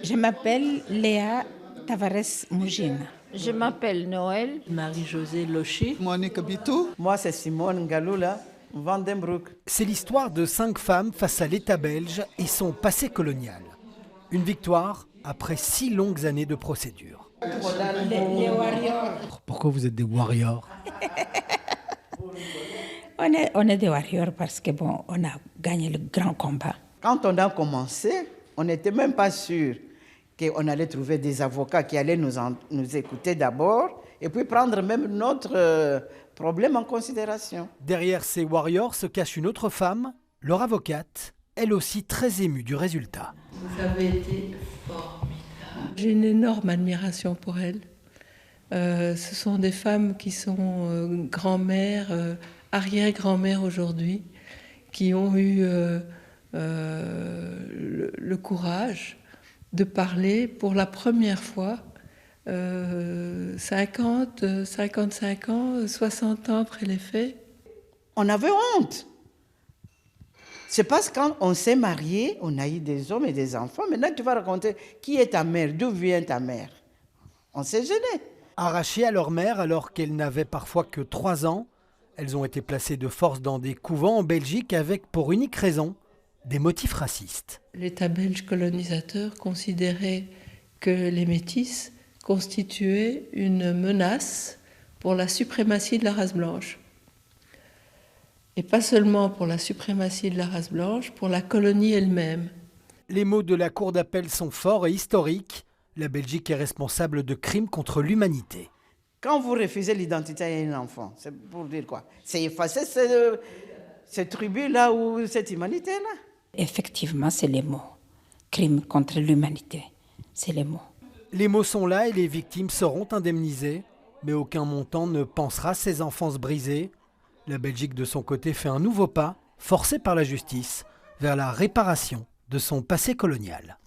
Je m'appelle Léa Tavares Mougine. Je m'appelle Noël. Marie-Josée Locher. Monica Bitou. Moi, c'est Simone Galoula, Vandenbroek. C'est l'histoire de 5 femmes face à l'État belge et son passé colonial. Une victoire après 6 longues années de procédure. Les warriors. Pourquoi vous êtes des warriors? On est des warriors parce que on a gagné le grand combat. Quand on a commencé, on n'était même pas sûr qu'on allait trouver des avocats qui allaient nous écouter d'abord et puis prendre même notre problème en considération. Derrière ces warriors se cache une autre femme, leur avocate, elle aussi très émue du résultat. Vous avez été formidable. J'ai une énorme admiration pour elles. Ce sont des femmes qui sont grand-mères, arrière-grand-mères aujourd'hui, qui ont eu le courage de parler pour la première fois 50, 55 ans, 60 ans après les faits. On avait honte. C'est parce que quand on s'est marié, on a eu des hommes et des enfants. Maintenant, tu vas raconter qui est ta mère, d'où vient ta mère. On s'est gêné. Arrachées à leur mère alors qu'elles n'avaient parfois que 3 ans, elles ont été placées de force dans des couvents en Belgique avec pour unique raison des motifs racistes. L'État belge colonisateur considérait que les métis constituaient une menace pour la suprématie de la race blanche. Et pas seulement pour la suprématie de la race blanche, pour la colonie elle-même. Les mots de la Cour d'appel sont forts et historiques. La Belgique est responsable de crimes contre l'humanité. Quand vous refusez l'identité à un enfant, c'est pour dire quoi? C'est effacer cette tribu-là ou cette humanité-là? Effectivement, c'est les mots. Crime contre l'humanité, c'est les mots. Les mots sont là et les victimes seront indemnisées, mais aucun montant ne pansera ces enfances brisées. La Belgique, de son côté, fait un nouveau pas, forcé par la justice, vers la réparation de son passé colonial.